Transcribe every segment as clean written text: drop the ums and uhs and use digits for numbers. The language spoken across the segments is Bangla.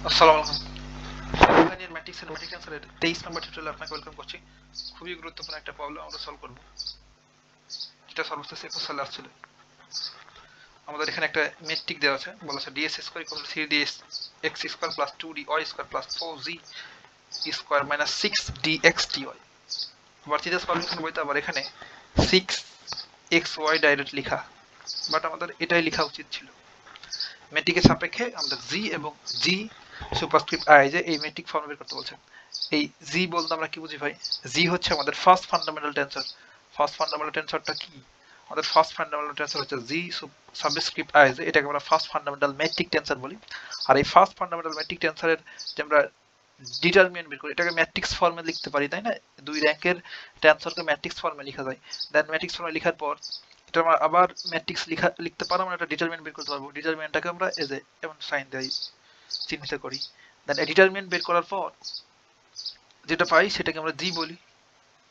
আসসালামু আলাইকুম। রিমাইনিং ম্যাট্রিক্স এর ম্যাট্রিক্স অ্যান্সারের 23 নম্বর টিউটোরিয়ালে আপনাকে ওয়েলকাম করছি। খুবই গুরুত্বপূর্ণ একটা প্রবলেম আমরা সলভ করব, যেটা সর্বশেষ 21 সালে আসছিল। আমাদের এখানে একটা ম্যাট্রিক দেওয়া আছে, বলা আছে DS square equal to 3dx x square plus 2dy square plus 4z square minus 6dx dy। আবার চিন্তা সলিউশন বইতে আবার এখানে 6xy ডাইরেক্ট লেখা, বাট আমাদের এটাই লেখা উচিত ছিল। ম্যাট্রিকের সাপেক্ষে আমাদের জি এবং জি সুপারস্ক্রিপ্ট আই যে এই ম্যাট্রিক ফর্ম বের করতে বলছে। এই জি বলতে আমরা কি বুঝি ভাই? জি হচ্ছে আমাদের first fundamental tensor. First fundamental টেন্সরটা কি? আমাদের ফার্স্ট ফান্ডামেন্টাল টেন্সর হচ্ছে জি সাবস্ক্রিপ্ট আই যে, এটাকে আমরা ফার্স্ট ফান্ডামেন্টাল ম্যাট্রিক টেন্সর বলি। আর এই ফার্স্ট ফান্ডামেন্টাল ম্যাট্রিক টেন্সরের যে আমরা ডিটারমিনেন্ট বের করি, এটাকে ম্যাট্রিক্স ফর্মে লিখতে পারি, তাই না? দুই র্যাঙ্কের টেন্সরকে ম্যাট্রিক্স ফর্মে লেখা যায়। দেন ম্যাট্রিক্স ফর্মে লেখার পর এটা আমরা আবার ম্যাট্রিক্স লিখতে পারো, আমরা একটা ডিটারমিনেন্ট বের করতে পারবো। ডিটারমিনেন্টটাকে আমরা এই যে এমন সাইন দেই, চিহ্নিত করি। দেন এই ডিটারমিনেন্ট বের করার পর যেটা পাই সেটাকে আমরা জি বলি।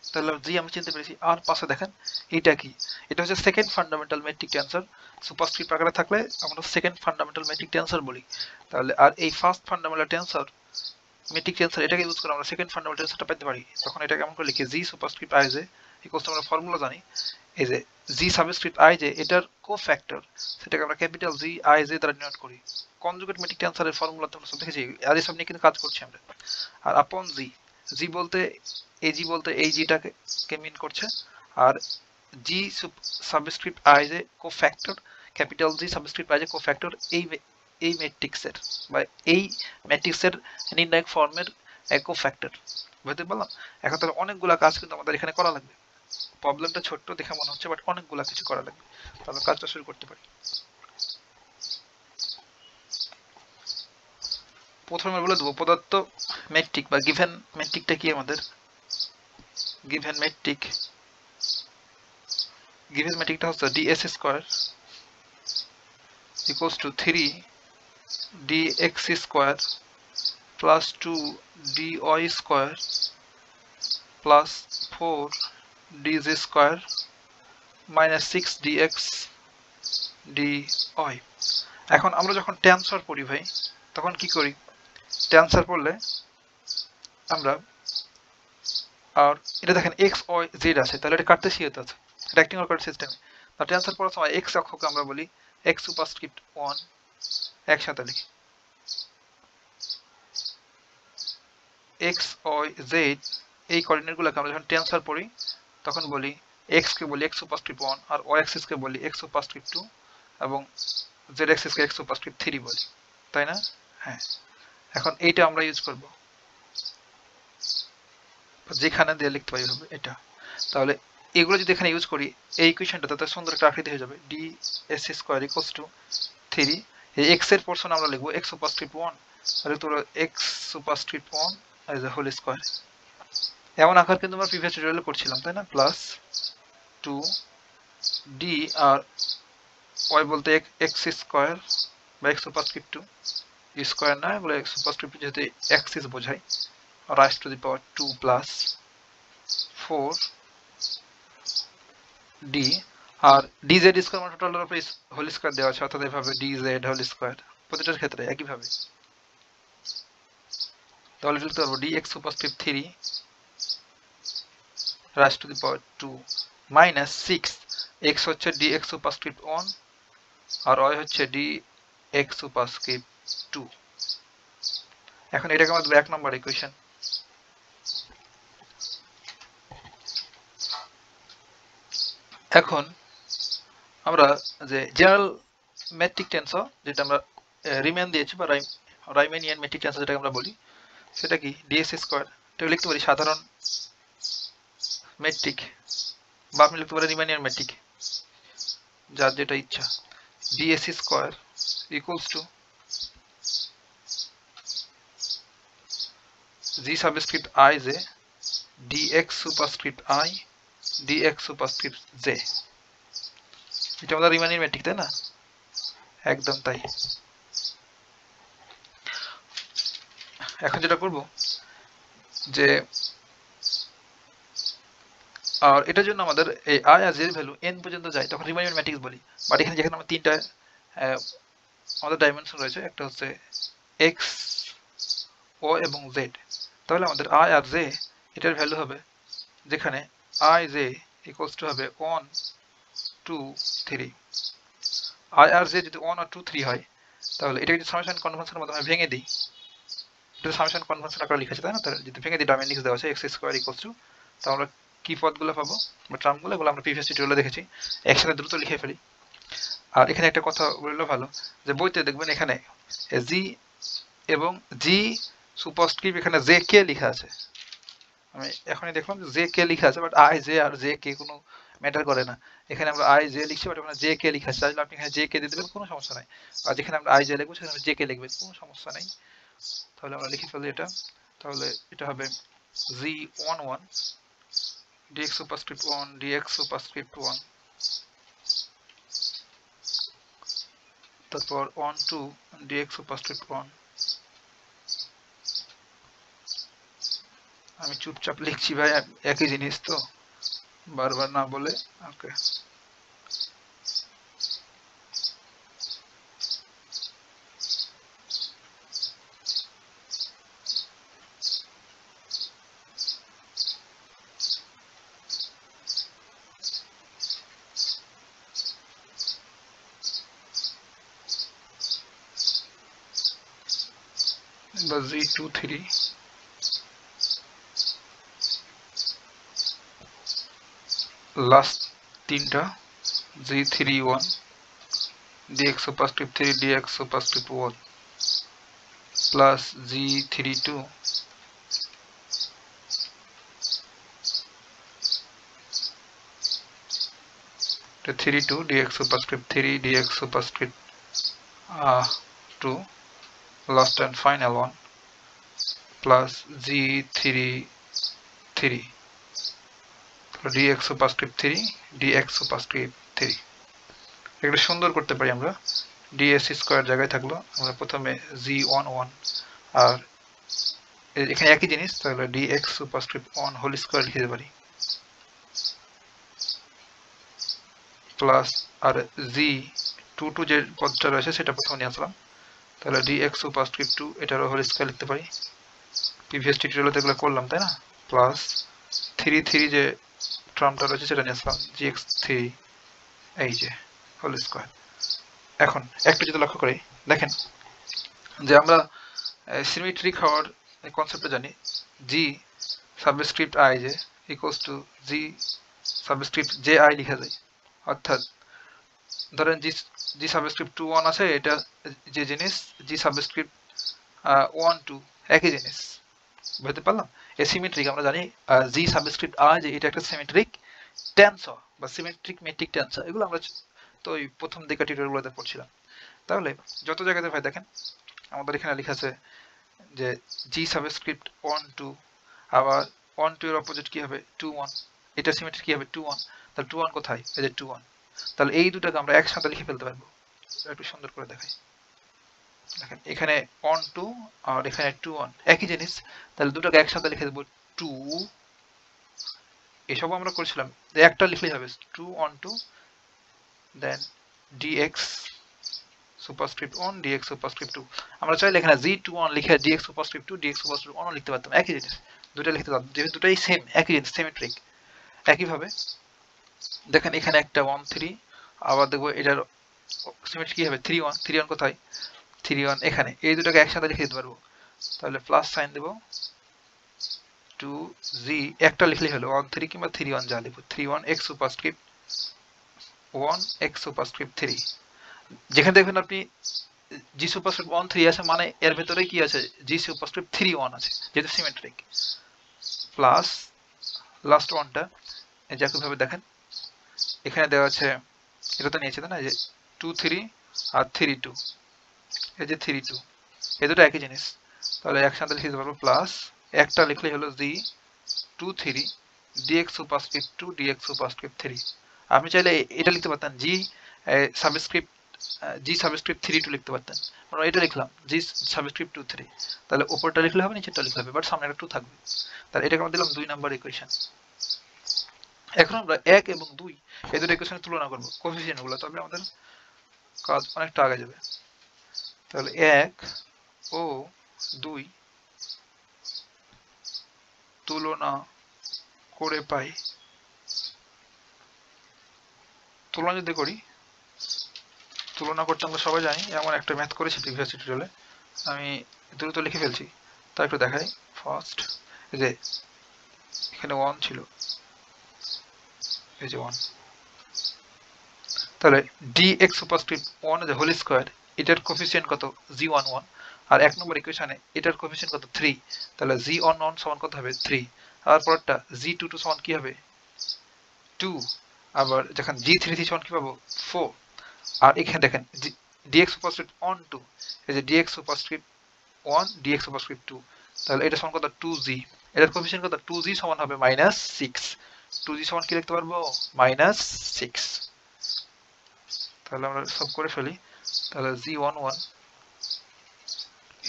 তাহলে জি আমি চিনতে পেরেছি। আর পাশে দেখেন এটা কি? এটা হচ্ছে second fundamental matric tensor. Superscript আকারে থাকলে আমরা সেকেন্ড ফান্ডামেন্টাল ম্যাট্রিক টেন্সর বলি। তাহলে আর এই first fundamental tensor matric tensor, এটাকে ইউজ করে আমরা সেকেন্ড ফান্ডামেন্টাল টেন্সরটা পেতে পারি। তখন এটা কেমন করে লিখি? জি সুপারস্ক্রিপ্ট আই যে ইকুয়ালস টু, আমরা ফর্মুলা জানি এই যে জি সাবস্ক্রিপ্ট আই যে এটার কোফ্যাক্টর, সেটাকে আমরা ক্যাপিটাল জি আই জে দ্বারা ডিনোট করি। কনজুগেট ম্যাট্রিক টেন্সরের ফর্মুলা তো আমরা সব দেখেছি, আর এই সব নিয়ে কিন্তু কাজ করছি আমরা। আর আপন জি, জি বলতে এই জি বলতে এই জিটাকে মিন করছে। আর জি সাবস্ক্রিপ্ট আই যে cofactor, capital G subscript I যে কোফ্যাক্টর এই ম্যাট্রিক্সের বা এই ম্যাট্রিক্সের নির্ণায়ক ফর্মের কোফ্যাক্টর। বুঝতে পারলাম? এখন তাহলে অনেকগুলা কাজ কিন্তু আমাদের এখানে করা লাগবে। প্রবলেমটা ছোট্ট দেখে মনে হচ্ছে, বাট অনেকগুলা কিছু করা লাগবে। তাহলে কাজটা শুরু করতে পারি। প্রথমে বলে দেবো প্রদত্ত ম্যাট্রিক বা গিভেন ম্যাট্রিকটা কি আমাদের। গিভেন ম্যাট্রিকটা হচ্ছে DS square equals to 3dx square plus 2dy square plus 4dz square minus 6dx dy। এখন আমরা যখন টেন্সর পড়ি ভাই, তখন কি করি? টেন্সর পড়লে আমরা, আর এটা দেখেন এক্স ওয়াই জেড আছে, তাহলে এটা কার্টেসিয়ান আছে, রেক্টেঙ্গুলার কোঅর্ডিনেট সিস্টেমে। তার টেন্সর পড়ার সময় এক্স অক্ষকে আমরা বলি এক্স সুপারস্ক্রিপ্ট 1, একসাথে লিখি এক্স ওয়াই জেড। এই কোঅর্ডিনেটগুলোকে আমরা যখন টেন্সর পড়ি তখন বলি এক্স কে বলি এক্স সুপারস্ক্রিপ্ট 1, আর ওয়াই অ্যাক্সিস কে বলি এক্স সুপারস্ক্রিপ্ট 2, এবং জেড অ্যাক্সিস কে এক্স সুপারস্ক্রিপ্ট 3 বলি, তাই না? হ্যাঁ। এখন এইটা আমরা ইউজ করব, যেখানে দিয়ে লিখতে পারি হবে এটা। তাহলে এগুলো যদি এখানে ইউজ করি, এই ইকুয়েশনটা তাতে সুন্দর একটা আকৃতি হয়ে যাবে। D S square equals two 3, এই এক্স এর পোর্শন আমরা লিখবো এক্স সুপারস্ক্রিপ্ট 1, আর তো x superscript 1 as a whole square. এমন আকার কিন্তু আমরা প্রিভিয়াস টিউটোরিয়ালে করছিলাম, তাই না? প্লাস 2 ডি, আর ওয়াই বলতে এক্স স্কোয়ার বা এক্স সুপারস্ক্রিপ্ট 2 স্কোয়ার না, বলে এক্স সুপারস্ক্রিপ্ট যেহেতু অ্যাক্সিস বোঝায়, rise to the power 2 plus 4 d, আর ডিজেড স্কোয়ার মানে টোটালের উপরে হোল স্কোয়ার দেওয়া আছে, অর্থাৎ এভাবে ডিজেড হোল স্কোয়ার প্রতিটার ক্ষেত্রে একইভাবে। তাহলে লিখতে পারবো D x superscript 3 rise to the power 2 minus 6, x হচ্ছে ডি এক্স সুপারস্ক্রিপ্ট 1 আর ওয়াই হচ্ছে ডি এক্স সুপারস্ক্রিপ্ট 2। এখন এটাকে আমরা দেবো 1 নম্বর ইকুয়েশন। এখন আমরা যে জেনারেল ম্যাট্রিক টেন্সর, যেটা আমরা রিমেন দিয়েছি বা রাইমেনিয়ান ম্যাট্রিক টেন্সর যেটাকে আমরা বলি, সেটা কি ডিএস স্কোয়ার। এটা লিখতে পারি সাধারণ ম্যাট্রিক, বা আপনি লিখতে পারেন রিমানিয়ান ম্যাট্রিক, যার যেটা ইচ্ছা। D s square equals to g subscript i j d x superscript i d x superscript j. এটা আমাদের রিমানিয়ান ম্যাট্রিক, তাই না? একদম তাই। এখন যেটা করব যে, আর এটার জন্য আমাদের এই আই আর জের ভ্যালু এন পর্যন্ত যায়, তখন রিমানিয়ান ম্যাট্রিক্স বলি। বাট এখানে যেখানে আমরা তিনটা আমাদের ডাইমেনশন রয়েছে, একটা হচ্ছে এক্স ও এবং জেড। তাহলে আমাদের আই আর জে এটার ভ্যালু হবে, যেখানে আই জে ইকুয়ালস টু হবে 1 2 3। আই আর জে যদি 1 আর 2 3 হয়, তাহলে এটা যদি সামেশন কনভেনশনের মাধ্যমে ভেঙে দিই, এটা সামেশন কনভেনশন আকারে লিখেছে তাই না, তাহলে যদি ভেঙে দিই ডাইমেন নিচে দেওয়া আছে এক্স স্কোয়ার ইকুয়ালস টু, তাহলে আমরা কি পদগুলো পাবো বা টার্মগুলো, এগুলো আমরা প্রিভিয়াস টিউটোরিয়ালে দেখেছি। একসাথে দ্রুত লিখে ফেলি। আর এখানে একটা কথা বললে ভালো, যে বইতে দেখবেন এখানে জি এবং জি সুপারস্ক্রিপ্ট এখানে জে কে লেখা আছে। আমি এখনই দেখলাম জে কে লেখা আছে, বাট আই জে আর জে কে কোনো ম্যাটার করে না। এখানে আমরা আই জে লিখছি, বাট ওখানে জে কে লেখা আছে, তাহলে আপনি এখানে জে কে দিয়ে দেবেন, কোনো সমস্যা নাই। আর যেখানে আমরা আই জে লিখবো সেখানে জে কে লিখবেন, কোনো সমস্যা নাই। তাহলে আমরা লিখে ফেলি এটা। তাহলে এটা হবে z11 dx superscript 1 dx superscript 1, তারপর 1 2 dx সুপারস্ক্রিপ্ট 1। আমি চুপচাপ লিখছি ভাই, একই জিনিস তো, বারবার না বলে। ওকে, এবার z23 লাস্ট তিনটা z31 dx superscript 3 dx superscript 1 plus z32 32 dx superscript 3 dx superscript 2 last and final one plus z33 dx superscript 3 dx superscript 3। একটা সুন্দর করতে পারি আমরা, ds স্কয়ার জায়গায় থাকলো, আমরা প্রথমে z11 আর এখানে একই জিনিস, তাহলে dx superscript 1 হোল স্কয়ার লিখে দিতে পারি, প্লাস আর z22 যে পদটা রয়েছে সেটা প্রথমে নিয়ে আসলাম, তাহলে dx সুপারস্ক্রিপ্ট 2 এটারও হোল স্কয়ার লিখতে পারি, প্রিভিয়াস টিউটোরিয়ালে এগুলো করলাম তাই না, প্লাস 33 যে টার্মটা রয়েছে সেটা নিয়ে আসলাম gx3 এই যে হোল স্কয়ার। এখন একটা যদি লক্ষ্য করি, দেখেন যে আমরা সিমেট্রিক হওয়ার কনসেপ্টটা জানি, g সাবস্ক্রিপ্ট i যে equals to g subscript ji লেখা যায়। অর্থাৎ ধরেন জি সাবস্ক্রিপ্ট 2 1 আছে, এটা যে জিনিস জি সাবস্ক্রিপ্ট 1 2 একই জিনিস, বুঝতে পারলাম। এই সিমেট্রিক আমরা জানি জি সাবস্ক্রিপ্ট আই যে এটা একটা সিমেট্রিক টেন্সর বা সিমেট্রিক মেট্রিক টেন্সর, এগুলো আমরা তো ওই প্রথম দিকে টিউটোরিয়ালগুলোতে পড়ছিলাম। তাহলে যত জায়গাতে ভাই দেখেন আমাদের এখানে লেখা আছে যে জি সাবস্ক্রিপ্ট 1 2, আবার 1 2 এর অপোজিট কি হবে 2 1, এটা সিমেট্রিক কি হবে 2 1, তাহলে 2 1 কোথায়, এই যে 2 1, তাহলে এই দুটাকে আমরা একসাথে লিখে ফেলতে পারবো। একটু সুন্দর করে দেখাই, দেখেন এখানে 1 2 আর এখানে 2 1 একই জিনিস, তাহলে দুটোকে একসাথে লিখে দেবো 2, এসব আমরা করেছিলাম, একটা লিখলেই হবে 2 1 2 দেন dx সুপারস্ক্রিপ্ট 1 dx সুপারস্ক্রিপ্ট 2। আমরা চাইলে এখানে z21 লিখে dx সুপারস্ক্রিপ্ট 2 dx সুপারস্ক্রিপ্ট 1 লিখতে পারতাম, একই জিনিস, দুটো লিখতে পারতাম, যেহেতু দুটোই সেম একই জিনিস সিমেট্রিক। একইভাবে দেখেন এখানে একটা 1 3, আবার দেখবো এটার সিমেট্রিক কি হবে 3 1, 3 1 কোথায় 3 1 এখানে, এই দুটোকে একসাথে লিখে দিতে পারবো, তাহলে প্লাস সাইন দেব 2z, একটা লিখলেই হলো 1 3 কিংবা 3 1 যা লিখবো 3 1 x সুপারস্ক্রিপ্ট 1 x সুপারস্ক্রিপ্ট 3। যেখানে দেখবেন আপনি জি সুপারস্ক্রিপ্ট 1 3 আছে, মানে এর ভেতরে কি আছে জি সুপারস্ক্রিপ্ট 3 1 আছে, যেটা সিমেট্রিক, প্লাস লাস্ট ওয়ানটা একইভাবে দেখেন এখানে দেওয়া আছে, এটা তো নিয়েছে না যে 2 3 আর 3 2, এই যে 3 2 এই দুটো একই জিনিস, তাহলে একসাথে লিখে দিতে পারবো, প্লাস একটা লিখলেই হলো জি 2 3 dx সুপারস্ক্রিপ্ট 2 dx সুপারস্ক্রিপ্ট 3। আপনি চাইলে এটা লিখতে পারতেন জি সাবস্ক্রিপ্ট 3 2 লিখতে পারতেন, আমরা এটা লিখলাম জি সাবস্ক্রিপ্ট 2 3, তাহলে উপরটা লিখলে হবে নিচেরটা লিখলে হবে, বাট সামনে একটা 2 থাকবে, তাহলে এটাকে আমরা দিলাম 2 নাম্বার ইকুয়েশন। এখন আমরা 1 এবং 2 এই দুটো ইকুয়েশনের তুলনা করব কোএফিসিয়েন্ট গুলো, তবে আমাদের কাজ অনেকটা আগে যাবে। তাহলে 1 ও 2 তুলনা করে পাই, তুলনা যদি করি, তুলনা করতে আমরা সবাই জানি, এমন একটা ম্যাথ করেছি প্রিভিয়াস টিউটোরিয়ালে, আমি দ্রুত লিখে ফেলছি, তা একটু দেখাই। ফার্স্ট যে এখানে 1 ছিল, এই যে 1, তাহলে dx সুপারস্ক্রিপ্ট 1 যে হোল স্কয়ার, এটার কোএফিসিয়েন্ট কত g11, আর এক নম্বর ইকুয়েশনে এটার কোএফিসিয়েন্ট কত 3, তাহলে g11 সমান কত হবে 3, আর পরেরটা g22 সমান কি হবে 2, আবার যখন g33 সমান কি পাবো 4, আর এখানে দেখেন dx সুপারস্ক্রিপ্ট 1 2, এই যে dx সুপারস্ক্রিপ্ট 1 dx সুপারস্ক্রিপ্ট 2, তাহলে এটা সমান কত 2g, এটার কোএফিসিয়েন্ট কত 2g সমান হবে -6, 2g সমান কি লিখতে পারবো -6, তাহলে আমরা সব করে ফেলি। তাহলে g11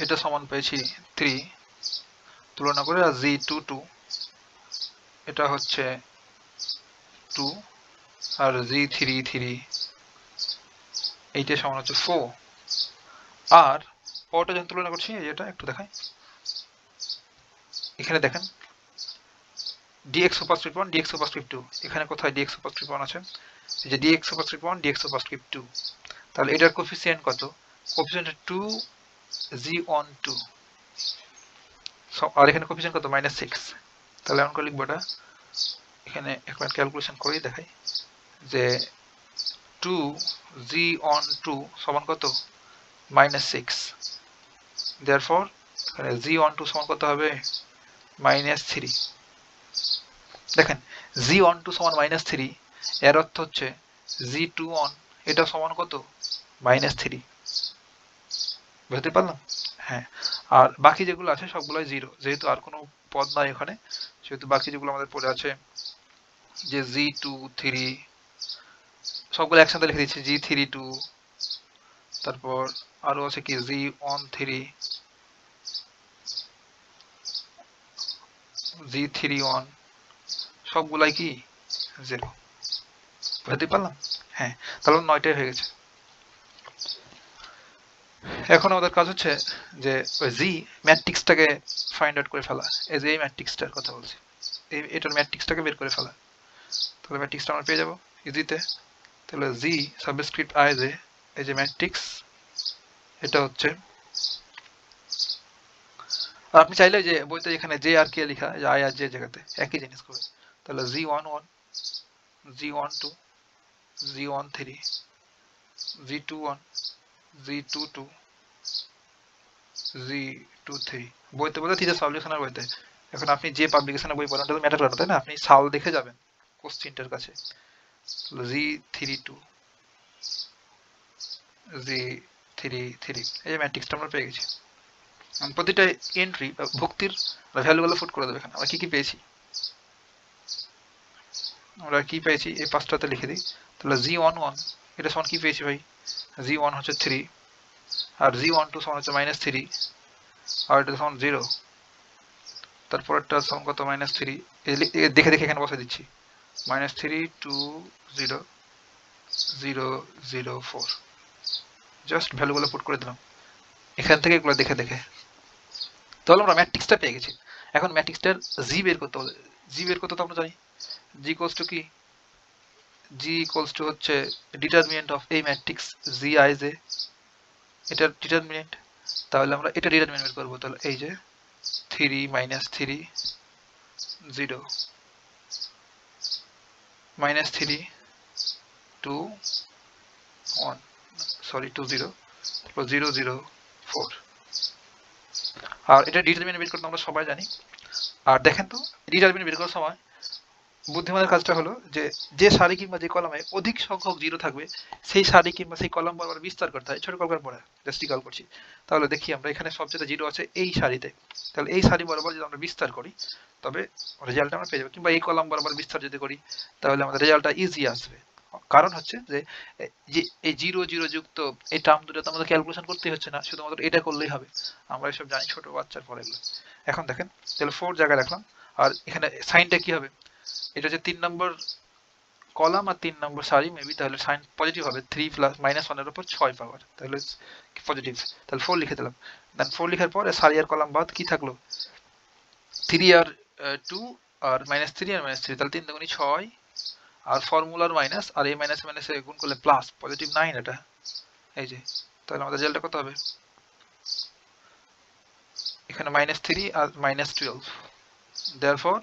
এটা সমান পেয়েছি 3 তুলনা করে, আর g22 এটা হচ্ছে 2, আর g33 এইটা সমান হচ্ছে 4, আর পরটা যখন তুলনা করছি এটা একটু দেখাই, এখানে দেখেন dx সুপারস্ক্রিপ্ট 1 dx সুপারস্ক্রিপ্ট 2, এখানে কোথায় dx সুপারস্ক্রিপ্ট 1 আছে, এই যে dx সুপারস্ক্রিপ্ট 1 dx সুপারস্ক্রিপ্ট 2, তাহলে এটার কোএফিসিয়েন্ট কত, কোএফিসিয়েন্ট 2g12, আর এখানে কোএফিসিয়েন্ট কত -6, তাহলে এমন করে লিখবো এটা, এখানে একবার ক্যালকুলেশন করেই দেখাই যে 2g12 সমান কত -6, therefore এখানে g12 সমান কত হবে -3, দেখেন g12 সমান -3, এর অর্থ হচ্ছে g21 এটা সমান কত -3, বুঝতে পারলাম? হ্যাঁ, আর বাকি যেগুলো আছে সবগুলোই 0, যেহেতু আর কোনো পদ নাই ওখানে, সেহেতু বাকি যেগুলো আমাদের পড়ে আছে যে g23 সবগুলো একসাথে লিখে দিচ্ছি, g32, তারপর আরো আছে কি g13, g31, সবগুলাই কি 0, বুঝতে পারলাম? হ্যাঁ, তাহলে 9টাই হয়ে গেছে। এখন আমাদের কাজ হচ্ছে যে ওই জি ম্যাট্রিক্সটাকে ফাইন্ড আউট করে ফেলা, এই যে এই ম্যাট্রিক্সটার কথা বলছি, এটার ম্যাট্রিক্সটাকে বের করে ফেলা, তাহলে ম্যাট্রিক্সটা আমরা পেয়ে যাবো ইজিতে। তাহলে জি সাবস্ক্রিপ্ট আই যে, এই যে ম্যাট্রিক্স, এটা হচ্ছে, আপনি চাইলে যে বইতে এখানে জে আর কে লেখা, যে আই আর জে জায়গাতে একই জিনিস করবে, তাহলে g11 g12 g13 g21 g22 g23, বইতে বলতে থিটা সলিউশনের বইতে। এখন আপনি যে পাবলিকেশনের বই পড়েন ওটা ম্যাটার করে না, তাই না? আপনি সাল দেখে যাবেন কোশ্চেনটার কাছে, g32 g33, এই ম্যাট্রিক্সটা আমরা পেয়ে গেছি। প্রতিটা এন্ট্রি ভুক্তির ভ্যালুগুলো ফুট করে দেবে। এখানে আমরা কি কি পেয়েছি, আমরা কি পেয়েছি এই পাঁচটাতে লিখে দিই। তাহলে g11 এটা সমান কি পেয়েছি ভাই, g1 হচ্ছে 3, আর g12 সমান হচ্ছে -3, আর এটা সমান 0, তারপরটা সমান কত -3, দেখে দেখে এখানে বসে দিচ্ছি, -3 2 0 0 0 4, জাস্ট ভ্যালুগুলো পুট করে দিলাম এখান থেকে, এগুলো দেখে দেখে। তাহলে আমরা ম্যাট্রিক্সটা পেয়ে গেছি। এখন ম্যাট্রিক্সটার জি বের করতে হবে। জি বের করতে তো আমরা জানি জি ইকুয়ালস টু কি, জি ইকুয়ালস টু হচ্ছে ডিটারমিনেন্ট অফ এই ম্যাট্রিক্স জি আই জে, এটার ডিটারমিনেন্ট। তাহলে আমরা এটা ডিটারমিনেন্ট বের করবো। তাহলে এই যে 3 -3 0 -3 2 1, সরি 2 0, তারপর 0 0 4, আর এটা ডিটারমিনেন্ট বের করতে আমরা সবাই জানি। আর দেখেন তো ডিটারমিনেন্ট বের করার সময় বুদ্ধিমানের কাজটা হলো যে যে সারি কিংবা যে কলামে অধিক সংখ্যক জিরো থাকবে সেই সারি কিংবা সেই কলাম বরাবর বিস্তার করতে হয়। ছোট করার পরে জাস্ট কল করছি, তাহলে দেখি আমরা এখানে সবচেয়ে জিরো আছে এই সারিতে, তাহলে এই সারি বরাবর যদি আমরা বিস্তার করি তবে রেজাল্টটা আমরা পেয়ে যাবো, কিংবা এই কলাম বরাবর বিস্তার যদি করি তাহলে আমাদের রেজাল্টটা ইজি আসবে। কারণ হচ্ছে যে এই জিরো জিরো যুক্ত এই টার্ম দুটো তো আমাদের ক্যালকুলেশন করতেই হচ্ছে না, শুধুমাত্র এটা করলেই হবে। আমরা এসব জানি ছোট বাচ্চার পরে এগুলো। এখন দেখেন তাহলে 4 জায়গায় রাখলাম, আর এখানে সাইনটা কি হবে, এটা হচ্ছে 3 নম্বর কলাম আর 3 নম্বর সারি মেবি, তাহলে সাইন পজিটিভ হবে, 3 প্লাস -1 এর উপর 6 পাওয়ার, তাহলে পজিটিভ। তাহলে 4 লিখে দিলাম, দেন 4 লেখার পরে সারি আর কলাম বাদ কি থাকলো, 3 আর 2 আর -3 আর -3, তাহলে 3 দুগুণে 6 আর ফর্মুলার মাইনাস, আর এই মাইনাস মাইনাসে গুণ করলে প্লাস, পজিটিভ 9 এটা, এই যে। তাহলে আমাদের রেজাল্টটা কত হবে? এখানে -3 আর -12, দেয়ারফর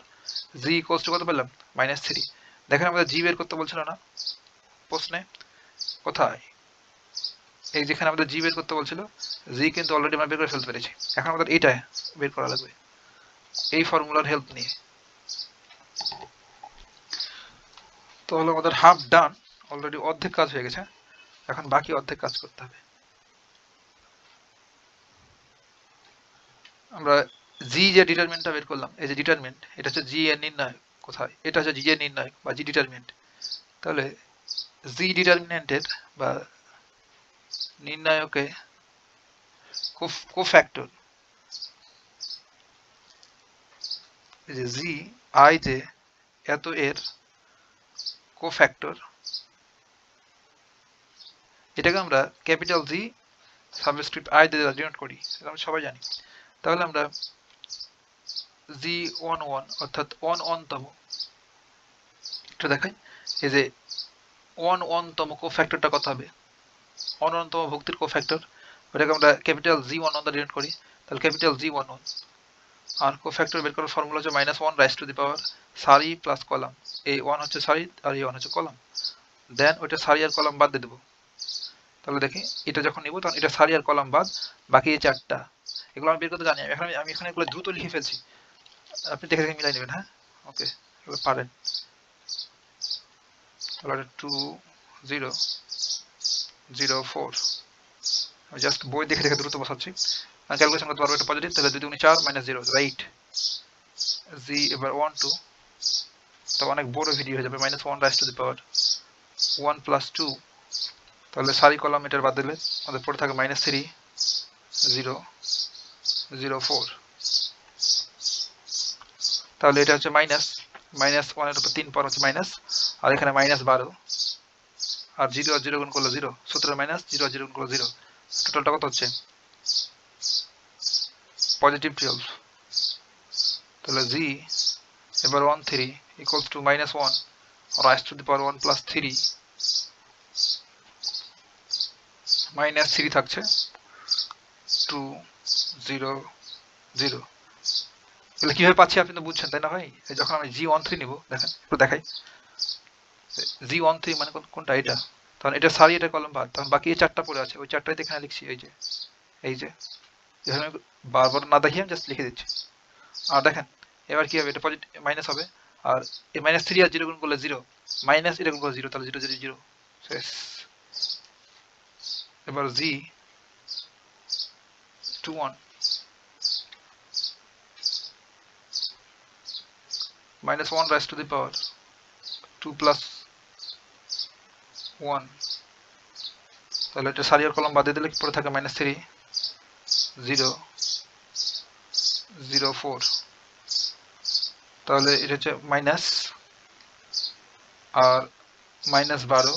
g ইকুয়ালস টু কত পেলাম? -3। দেখেন আমাদের g বের করতে বলছিল না প্রশ্নে, কোথায়? এই যেখানে আমাদের g বের করতে বলছিল, g কিন্তু অলরেডি আমরা বের করে ফেলতে পেরেছি। এখন আমাদের এটা বের করা লাগবে এই ফর্মুলার হেল্প নিয়ে। তো হলো আমাদের হাফ ডান, অলরেডি অর্ধেক কাজ হয়ে গেছে, এখন বাকি অর্ধেক কাজ করতে হবে। আমরা জি যে ডিটারমিনেন্টটা বের করলাম, এই যে ডিটারমিনেন্ট, এটা হচ্ছে জি এর নির্ণায়ক কোথায়, এটা হচ্ছে জি এর নির্ণায়ক বা জি ডিটারমিনেন্ট। তাহলে জি ডিটারমিনেন্টের বা নির্ণায়কে কোফ্যাক্টর, এই যে জি আই যে এত এর কোফ্যাক্টর, এটাকে আমরা ক্যাপিটাল জি সাবস্ক্রিপ্ট আই দিয়ে ডিনোট করি, এটা আমরা সবাই জানি। তাহলে আমরা G11 অর্থাৎ 1 তম, এটা দেখাই, এই যে 1 তম কোফ্যাক্টরটা কত হবে? 1 তম ভুক্তির কোফ্যাক্টর, ওটাকে আমরা ক্যাপিটাল G11 দ্বারা ডিনোট করি, তাহলে ক্যাপিটাল G11। আর কোফ্যাক্টর বের করার ফর্মুলা হচ্ছে -1 রাইজ টু দি পাওয়ার সারি প্লাস কলাম, এই 1 হচ্ছে সারি আর এই 1 হচ্ছে কলাম, দেন ওইটা সারি আর কলাম বাদ দিয়ে দেবো। তাহলে দেখি এটা যখন নিব তখন এটা সারি আর কলাম বাদ, বাকি এই চারটা, এগুলো আমি বের করতে জানি। এখন আমি এখানে এগুলো দ্রুত লিখে ফেলছি, আপনি দেখে দেখে মিলাই নেবেন। হ্যাঁ, ওকে, এগুলো পারেন। তাহলে 2 0 0 4, আমি জাস্ট বই দেখে দেখে দ্রুত বসাচ্ছি, আমি ক্যালকুলেশন করতে পারবো। এটা পজিটিভ, তাহলে 2 2 4 -0 8, জি এবার 1 2, তো অনেক বড় ভিডিও হয়ে যাবে, -1 rise to the power 1 plus 2, তাহলে সারি কলাম এটার বাদ দিলে আমাদের পড়ে থাকে -3 0 0 4, তাহলে এটা হচ্ছে -1 এর উপর 3 পর হচ্ছে মাইনাস, আর এখানে -12, আর 0 আর 0 গুণ করলে 0, সূত্রের মাইনাস, 0 আর 0 গুণ করলে 0, টোটালটা কত হচ্ছে? পজিটিভ 12। তাহলে জি এবার 1 3 equals to -1 rise to the power 1 plus 3, -3 থাকছে 2 0 0। তাহলে কিভাবে পাচ্ছি আপনি তো বুঝছেন তাই না ভাই? যখন আমি G13 নিব, দেখেন একটু দেখাই, G13 মানে কোনটা? এটা, তখন এটা সারি এটা কলম বাদ, তখন বাকি এই চারটা পড়ে আছে, ওই চারটাই এখানে লিখছি, এই যে এখানে বারবার না দেখিয়ে আমি জাস্ট লিখে দিচ্ছি। আর দেখেন এবার কি হবে, এটা পজিটিভ মাইনাস হবে, আর এই -3 আর 0 গুণ করলে 0, মাইনাস এটা গুণ করলে 0, তাহলে 0 0 0 শেষ। এবার G21 -1 rise to the power 2 plus 1, তাহলে এটা সারি আর কলম বাদ দিয়ে দিলে পরে থাকে -3 0 0 4, তাহলে এটা হচ্ছে মাইনাস আর -12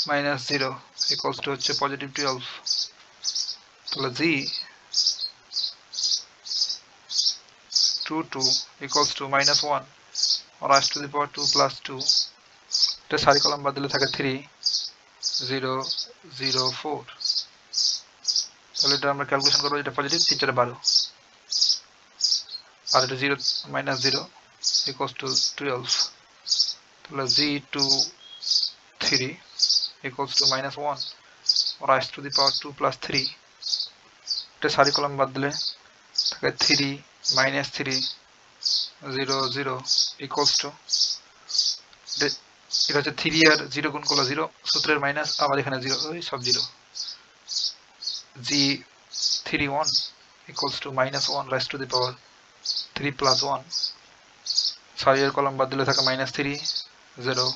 -0 ইকুয়ালস টু হচ্ছে পজিটিভ 12। তাহলে G22 equals to -1 rise to the power 2 plus 2, এটা সারি কলাম বাদ দিলে থাকে 3 0 0 4, তাহলে এটা আমরা ক্যালকুলেশন করবো, এটা পজিটিভ 3 4 12, আর এটা 0 -0 equals to 12, তাহলে G23 equals to -1 rise to the power 2 plus 3, এটা সারি কলাম বাদ দিলে থাকে 3 -3 0 0 equals to, এটা হচ্ছে 3 আর 0 গুণ করলে 0, সূত্রের মাইনাস, আবার এখানে 0, ওই সব 0, G31 equals to -1 rise to the power 3 plus 1, সারি এর কলাম বাদ দিলে থাকে -3 0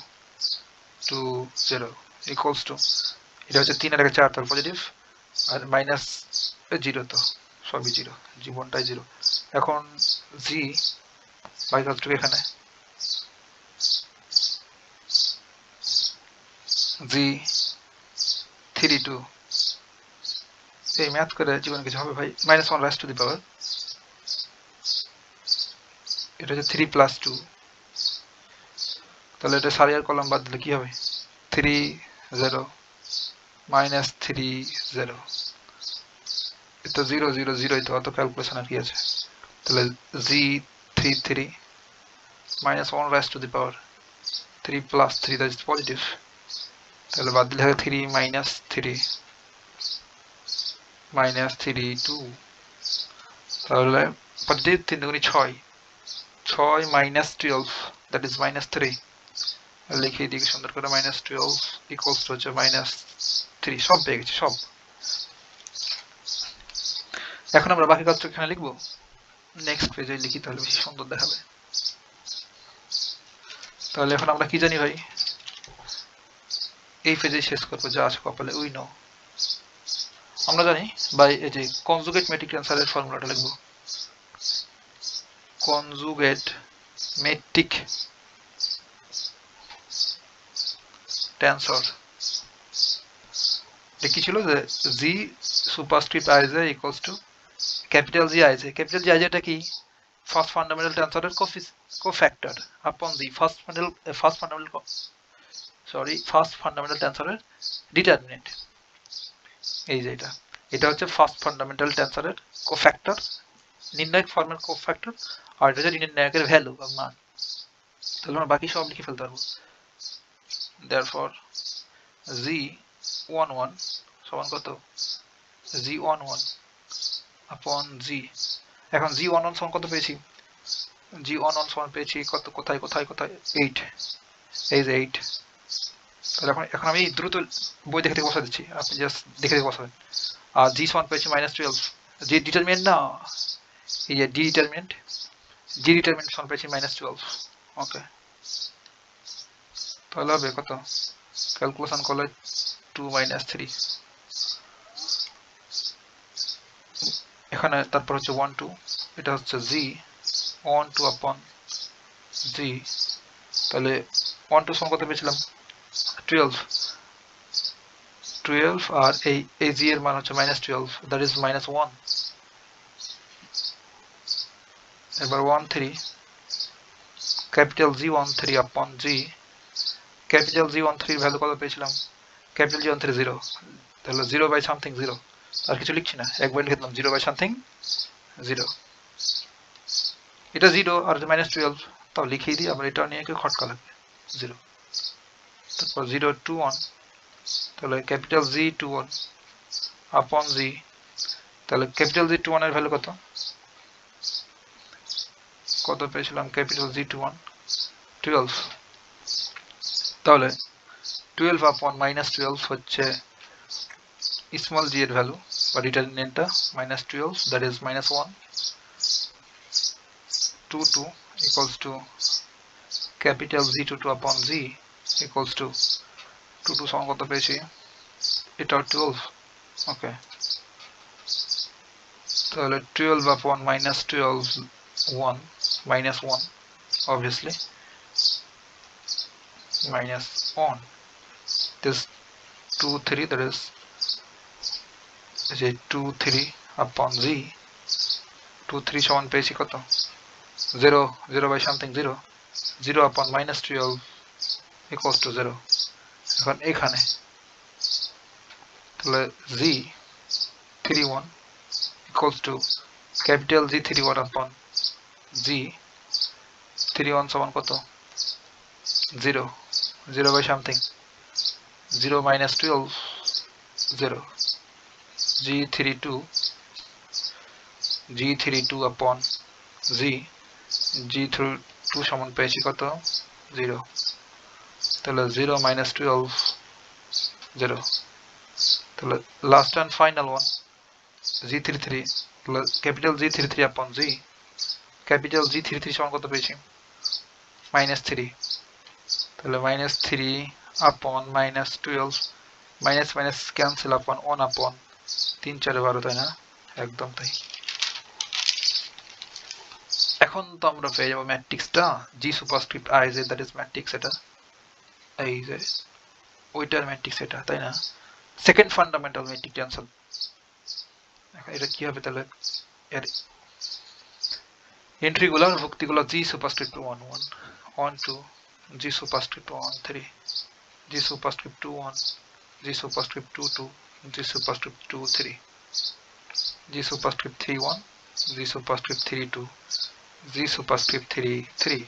2 0 equals to, এটা হচ্ছে 3 আর 4, তাহলে পজিটিভ, আর মাইনাস 0, তো সবই 0, জীবনটাই 0। এখন জি বাই কাজটুকু এখানে G32, এই ম্যাথ করে জীবনে কিছু হবে ভাই? -1 রাইজ টু দি পাওয়ার এটা হচ্ছে 3 প্লাস 2, তাহলে এটা সারি আর কলাম বাদ দিলে কি হবে 3 0 মাইনাস 3 0, এটা 0 0 0, তো অত ক্যালকুলেশন আর কি আছে। তাহলে z 3 3 minus 1 raised to the power 3 plus 3, that is positive, তাহলে বাদ দিলে হবে 3 minus 3 minus 3 2, তাহলে পজিটিভ 3 দুগুণে 6 6 minus 12, that is minus 3, লিখে দিকে সুন্দর করে minus 12 equals to হচ্ছে minus 3, সব পেয়ে গেছি সব। এখন আমরা বাকি কাজটা এখানে লিখবো, নেক্সট পেজে লিখি তাহলে বেশি সুন্দর দেখাবে। তাহলে এখন আমরা কি জানি ভাই, এই পেজে শেষ করবো যা আছে কপালে, উই নো, আমরা জানি ভাই এই যে কনজুগেট ম্যাট্রিক টেন্সরের ফর্মুলাটা লিখবো, কনজুগেট ম্যাট্রিক টেন্সর কি ছিল যে g superscript i j equals to capital G i j, capital G i j টা কি ফার্স্ট ফান্ডামেন্টাল টেন্সরের কোফ্যাক্টর আপন জি ফার্স্ট ফান্ডামেন্টাল টেন্সরের ডিটারমিনেন্ট, এই যে এটা হচ্ছে ফার্স্ট ফান্ডামেন্টাল টেন্সরের কোফ্যাক্টর, নির্ণায়ক ফর্মের কোফ্যাক্টর, আর এটা হচ্ছে নির্ণায়কের ভ্যালু বা মান। তাহলে আমরা বাকি সব লিখে ফেলতে পারবো, therefore g11 সমান কত g11 upon g, এখন g11 সমান কত পেয়েছি, g11 সমান পেয়েছি কত, কোথায় 8, এই যে 8, তাহলে এখন আমি দ্রুত বই দেখে বসা দিচ্ছি, আপনি জাস্ট দেখে বসাবেন। আর g সমান পেয়েছি -12, যে ডিটারমিনেন্ট না, এই যে ডিটারমিনেন্ট, জি ডিটারমিনেন্ট সমান পেয়েছি -12, ওকে, তাহলে হবে কত, ক্যালকুলেশন করলে 2 - 3, এখানে তারপর হচ্ছে 1 2, এটা হচ্ছে g 1 2 upon g, তাহলে 1 2 সমান কত পেয়েছিলাম 12, আর এই g এর মান হচ্ছে -12, that is -1, এবার 1 3, capital g13 upon g, capital g13 এর ভ্যালু কত পেয়েছিলাম, ক্যাপিটাল g13 0, তাহলে 0 বাই সামথিং 0, আর কিছু লিখছি না, একবার লিখে দিলাম 0 বাই সামথিং 0, এটা 0 আর -12, তাও লিখেই দিই, আবার এটা নিয়ে কেউ খটকা লাগবে 0, তারপর 0 2 1, তাহলে ক্যাপিটাল g21 upon g, তাহলে ক্যাপিটাল g21 এর ভ্যালু কত পেয়েছিলাম, ক্যাপিটাল g21 12, তাহলে 12 upon -12 হচ্ছে স্মল g এর ভ্যালু বা ডিটারমিনেন্টটা -12, that is -1, 2 2 equals to capital g22 upon g equals to 2 2 সমান কত পেয়েছি, এটা 12, ওকে, তাহলে 12 upon -12 1 -1 obviously -1, this 2 3, that is 2 3 upon z, 2 3 সমান পেয়েছি কত 0 0 by something 0, 0 upon -12 equals to 0, এখন এখানে তাহলে z 31 equals to capital G 31 upon G 31 সমান কত 0 0 by something 0 -12 0, G32 upon Z, G32 সমান পেয়েছি কত 0, তাহলে 0 -12 0, তাহলে last and final one G33, তাহলে capital G33 upon Z, capital G33 সমান কত পেয়েছি -3, তাহলে -3 upon -12, minus cancel upon 1 upon 3 4 12, তাই না, একদম তাই। এখন তো আমরা পেয়ে যাবো ম্যাট্রিক্সটা g superscript i j, that is matrix, এটা এই যে ওইটার ম্যাট্রিক্স এটা, তাই না, সেকেন্ড ফান্ডামেন্টাল ম্যাট্রিক টেনসর। এখন এটা কি হবে তাহলে, এর এন্ট্রিগুলো ভুক্তিগুলো জি সুপারস্ক্রিপ্ট 1 1 1 2 জি সুপারস্ক্রিপ্ট 1 3 জি সুপারস্ক্রিপ্ট 2 1 জি সুপারস্ক্রিপ্ট 2 2 জি সুপারস্ক্রিপ্ট 2 3 জি সুপারস্ক্রিপ্ট 3 1 জি সুপারস্ক্রিপ্ট 3 2 জি সুপারস্ক্রিপ্ট 3 3।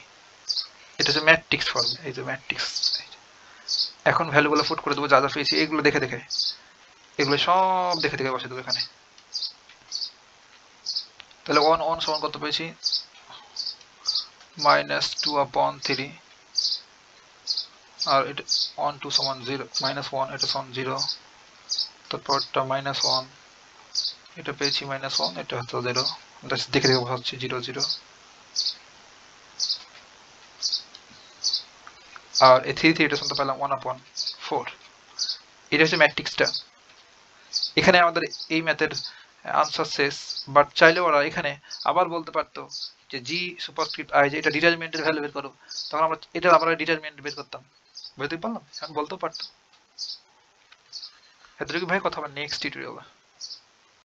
এটা হচ্ছে ম্যাট্রিক্স ফর্ম, এই যে ম্যাট্রিক্স। এখন ভ্যালুগুলো ফুট করে দেবো যা যা পেয়েছি এগুলো দেখে দেখে, এগুলো সব দেখে দেখে বসে দেবো এখানে। তাহলে 1 1 সমান কত পেয়েছি, -2/3, আর এটা 1 2 সমান 0 -1, এটা সমান 0, তারপরটা -1, এটা পেয়েছি -1, এটা হচ্ছে 0, দেখে দেখে বসাচ্ছি 0 0, আর এই 3 3 এটা শুনতে পেলাম 1/4। এটা হচ্ছে ম্যাট্রিক্সটা। এখানে আমাদের এই ম্যাথের আনসার শেষ, বাট চাইলে ওরা এখানে আবার বলতে পারতো যে জি সুপারস্ক্রিপ্ট আই, যে এটা ডিটারমিনেন্টের ভ্যালু বের করো, তখন আমরা এটা আমরা ডিটারমিনেন্ট বের করতাম, বুঝতে পারলাম, এখন বলতেও পারতো। এতটুকু ভাই, কথা হবে নেক্সট টিউটোরিয়ালে।